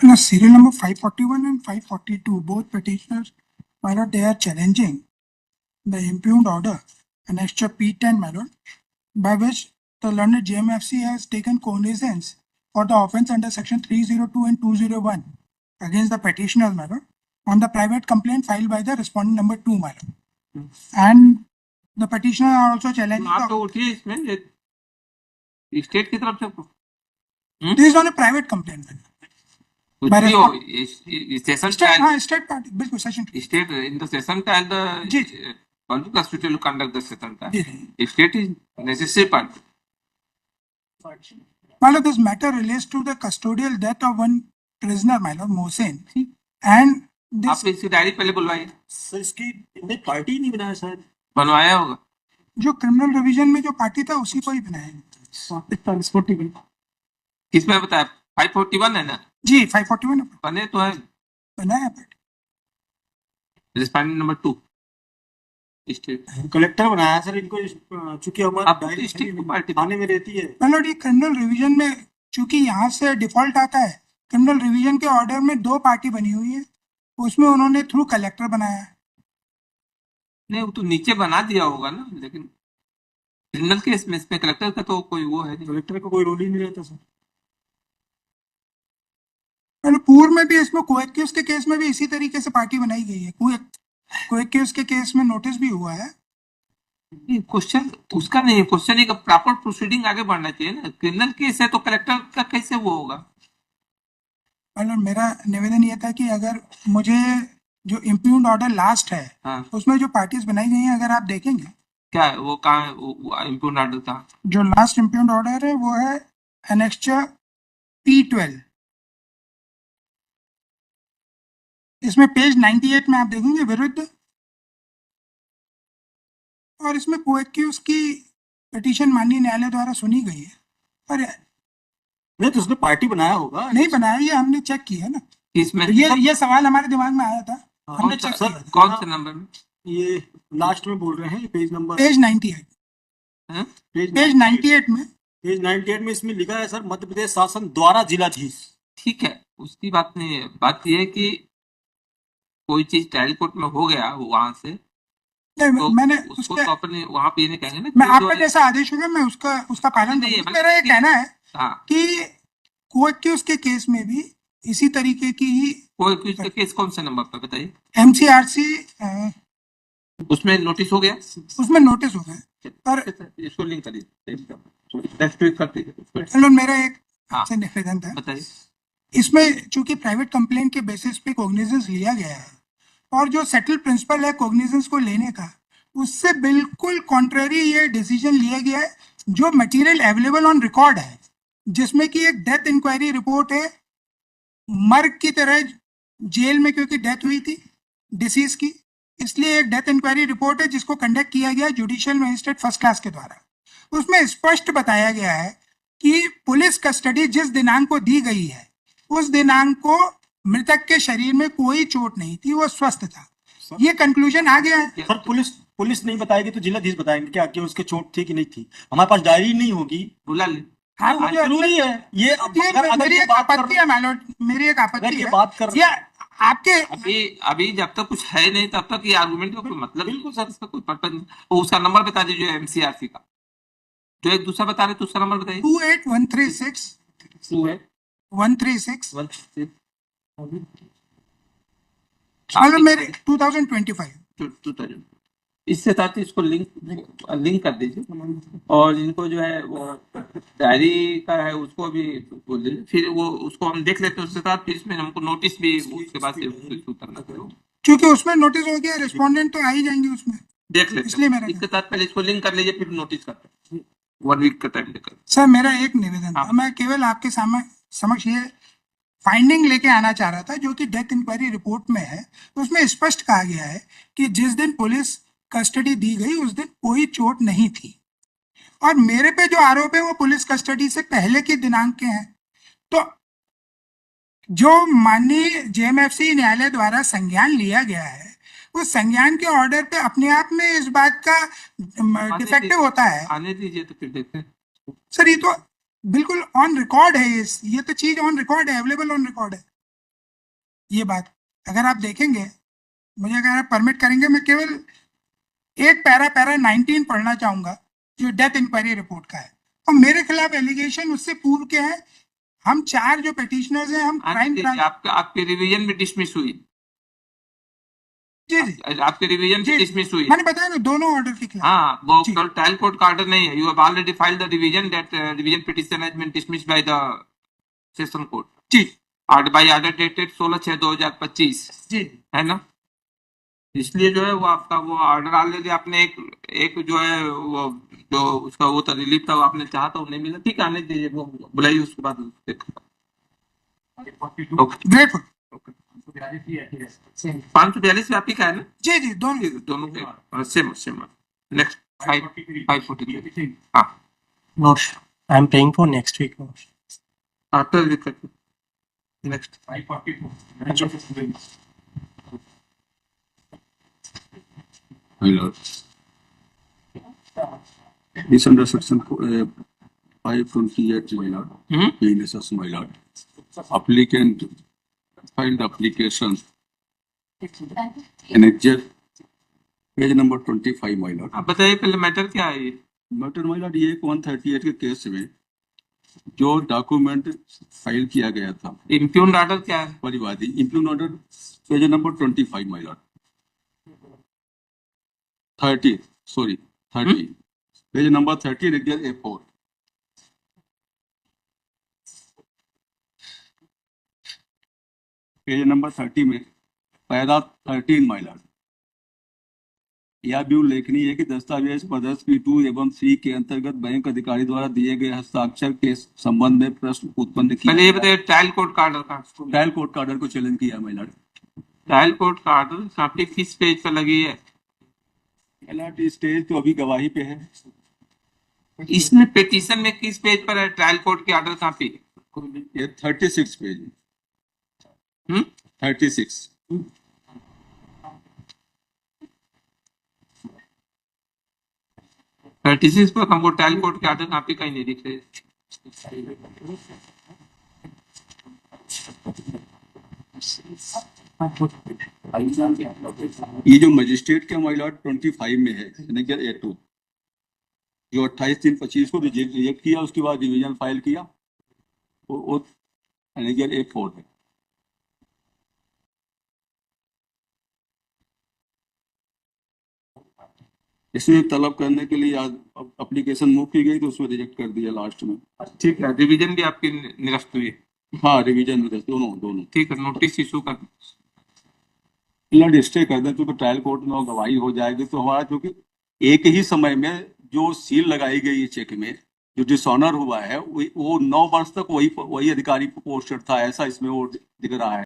No, serial number 541 and 542, both petitioners, my lord, they are challenging the impugned order, annexure P10, my lord, by which the learned JMFC has taken cognizance for the offence under section 302 and 201 against the petitioners, my lord, on the private complaint filed by the respondent number 2, my lord. And the petitioner are also challenging. आप तो उठिए इसमें state की तरफ से this is on a private complaint, my lord. Session state party बिल्कुल session state in the session trial the जी public hospital to conduct the session trial state is necessary party My lord, this matter relates to the custodial death of one prisoner, my lord, Mohsen, and this आप इसकी diary पहले बुलवाइए sir इसकी इनने party ही नहीं बनाया शायद बनवाया होगा जो क्रिमिनल रिवीजन में जो पार्टी था उसी को ही बनाया किसमें बताया 541 है ना जी 541 बने तो है बनाया party respondent number 2 state collector बनाया सर इनको चूंकि आप हमारी डायरी स्टेट को पार्टी थाने में रहती है my lord, ये क्रिमिनल रिवीजन में चूंकि यहाँ से डिफॉल्ट आता है क्रिमिनल रिवीजन के ऑर्डर में 2 पार्टी बनी हुई है उसमें उन्होंने थ्रू कलेक्टर बनाया नहीं वो तो नीचे बना दिया होगा ना लेकिन क्रिमिनल केस में इसमें कलेक्टर का तो कोई वो है नहीं कलेक्टर को कोई रोल ही नहीं रहता सर मतलब पूर्व में भी इसमें कोएक्यूज के केस में भी इसी तरीके से पार्टी बनाई गई है कोएक्यूज के केस में नोटिस भी हुआ है क्वेश्चन उसका नहीं क्वेश्चन एक प्रॉपर प्रोसीडिंग आगे बढ़ना चाहिए ना क्रिमिनल केस है तो कलेक्टर का कैसे वो होगा मतलब मेरा निवेदन ये था कि अगर मुझे जो इम्प्यूग्ड ऑर्डर लास्ट है हाँ उसमें जो पार्टीज बनाई गई हैं अगर आप देखेंगे क्या है वो कहाँ इम्प्यूग्ड ऑर्डर था जो लास्ट इम्प्यूग्ड ऑर्डर है वो है एनेक्चर P12 इसमें पेज 98 में आप देखेंगे विरुद्ध और इसमें कोएक्यूज की पिटीशन माननीय न्यायालय द्वारा सुनी गई है पर नहीं तो उसने पार्टी बनाया होगा नहीं बनाया ये हमने चेक किया ना इसमें ये सवाल हमारे दिमाग में आया था हमने चेक किया कौन से नंबर में ये लास्ट में बोल रहे हैं पेज नंबर पेज 98 पेज 98 में पेज 98 में इसमें लिखा है सर मध्य प्रदेश शासन द्वारा जिलाधीश ठीक है उसकी बात नहीं है बात यह है कि कोई चीज ट्रायल कोर्ट में हो गया वहां से तो मैंने उसको तो अपने वहां पे नहीं कहेंगे ना मैं आपका जैसा आदेश होगा मैं उसका पालन नहीं, मेरा ये कहना है हाँ कि कोएक्यूज के केस में भी इसी तरीके की कोई का केस कौन सा नंबर पर बताइए MCRC उसमें नोटिस हो गया उसमें नोटिस हो गया पर इसको लिंक कर दीजिए चलो मेरा एक हाँ से निवेदन था बताइए इसमें चूंकि प्राइवेट कंप्लेंट के बेसिस पे कॉग्निजेंस लिया गया है और जो सेटल प्रिंसिपल है कॉग्निजेंस को लेने का उससे बिल्कुल कॉन्ट्ररी ये डिसीजन लिया गया है जो मटेरियल अवेलेबल ऑन रिकॉर्ड है जिसमें कि एक डेथ इंक्वायरी रिपोर्ट है मर्ग की तरह जेल में क्योंकि डेथ हुई थी डिसीज की इसलिए एक डेथ इंक्वायरी रिपोर्ट है जिसको कंडक्ट किया गया जुडिशियल मजिस्ट्रेट फर्स्ट क्लास के द्वारा उसमें स्पष्ट बताया गया है कि पुलिस कस्टडी जिस दिनांक को दी गई है उस दिनांक को मृतक के शरीर में कोई चोट नहीं थी वो स्वस्थ था ये कंक्लूजन आ गया है सर पुलिस नहीं बताएगी तो जिलाधीश बताएंगे क्या कि उसके चोट थी कि नहीं थी हमारे पास डायरी नहीं होगी बुला ले हाँ मुझे जरूरी है ये मेरी एक आपत्ति है माय लॉर्ड मेरी एक आपत्ति है बात कर ये आपके अभी जब तक कुछ है नहीं तब तक ये आर्गुमेंट का कोई मतलब बिल्कुल सर इसका कोई पर्पज नहीं उसका नंबर बता दीजिए MCRC का जो एक दूसरा बता रहे दूसरा नंबर बताइए 28136 2 है 136 हाँ, मतलब मेरे 2025 इससे साथ ही इसको लिंक कर दीजिए और इनको जो है वो डायरी का है उसको भी बोल दीजिए फिर वो उसको हम देख लेते हैं उसके साथ फिर इसमें हमको नोटिस भी उसके बाद करना क्योंकि उसमें नोटिस हो गया रिस्पोंडेंट तो आ ही जाएंगे उसमें देख लेते इसलिए मेरा इसके साथ पहले इसको लिंक कर लीजिए फिर नोटिस करते हैं 1 वीक का टाइम लेकर सर मेरा एक निवेदन था मैं केवल आपके समक्ष ये फाइंडिंग लेके आना चाह रहा था जो कि डेथ इंक्वायरी रिपोर्ट में है उसमें स्पष्ट कहा गया है कि जिस दिन पुलिस कस्टडी दी गई उस दिन कोई चोट नहीं थी और मेरे पे जो आरोप है वो पुलिस कस्टडी से पहले के दिनांक के हैं तो जो माननीय JMFC न्यायालय द्वारा संज्ञान लिया गया है उस संज्ञान के ऑर्डर पे अपने आप में इस बात का डिफेक्टिव होता है आने दीजिए तो फिर देखते हैं सर ये तो बिल्कुल ऑन रिकॉर्ड है ये तो चीज ऑन रिकॉर्ड है अवेलेबल ऑन रिकॉर्ड है ये बात अगर आप देखेंगे, मुझे अगर आप परमिट करेंगे, मैं केवल एक पैरा 19 पढ़ना चाहूंगा जो डेथ इंक्वायरी रिपोर्ट का है, और मेरे खिलाफ एलिगेशन उससे पूर्व के हैं। हम 4 जो पिटिशनर्स हैं, हम क्राइम आपकी रिवीजन में डिसमिस हुई, जी जी आपकी रिवीजन जी, डिसमिस हुई। मैंने बताया ना दोनों ऑर्डर के खिलाफ। हाँ, वो जी। कल ट्रायल कोर्ट का ऑर्डर नहीं है। You have already filed the revision, that revision petition has been dismissed by the session court. जी ऑर्डर बाय ऑर्डर डेटेड 16/6/2025 जी है ना। इसलिए जो है वो आपका वो ऑर्डर ऑलरेडी आपने एक जो है वो जो उसका वो था रिलीफ था, वो आपने चाहा था, वो नहीं मिला। ठीक है, आने दीजिए, वो बुलाइए उसके बाद देखो। Okay, grateful. 542 आपकी का है ना। जी जी, दोनों। ठीक है, दोनों के सेम सेम। नेक्स्ट 543 हाँ, No, I'm paying for next week. No. After wicket next My lord. This under section 528, my lord. Witnesses, my lord. Applicant filed application. Annexure, page number 25, my lord. आप बताइए पहले matter क्या है ये। Matter my lord, ये 138 के case में जो डॉक्यूमेंट फाइल किया गया था, इम्प्यून्ड ऑर्डर क्या है। परिवादी impleaded order page number 25, my lord. 30, sorry, 30. Page number 30, regular A4. Page number 30 में पैरा 13, my lord. यह भी उल्लेखनीय है कि दस्तावेज प्रदर्श P2 एवं C के अंतर्गत बैंक अधिकारी द्वारा दिए गए हस्ताक्षर के संबंध में प्रश्न उत्पन्न किया। पहले ये बताइए ट्रायल कोर्ट का ऑर्डर कहाँ। ट्रायल कोर्ट का ऑर्डर को चैलेंज किया, my lord. ट्रायल कोर्ट का ऑर्डर काफी किस पेज पर लगी है। My lord, स्टेज तो अभी गवाही पे है। इसमें पिटीशन में किस पेज पर है ट्रायल कोर्ट की ऑर्डर कॉपी। ये 36 पेज, 36। 36 पर हमको ट्रायल कोर्ट के ऑर्डर कॉपी कहीं नहीं दिख रही। ये जो मजिस्ट्रेट के my lord 25 में है, एनेक्जर A2, जो 28/3/25 को रिजेक्ट किया, उसके बाद रिवीजन फाइल किया, वो एनेक्जर A4 है। इसमें तलब करने के लिए आज एप्लीकेशन मूव की गई तो उसमें रिजेक्ट कर दिया लास्ट में। ठीक है, रिवीजन भी आपकी निरस्त हुई है। हाँ, रिवीजन में दोनों ठीक है, नोटिस इशू कर स्टे कर दें, क्योंकि ट्रायल कोर्ट में गवाही हो जाएगी तो हमारा, क्योंकि एक ही समय में जो सील लगाई गई है चेक में, जो डिसऑनर हुआ है वो 9 वर्ष तक वही अधिकारी पोस्टेड था, ऐसा इसमें वो दिख रहा है।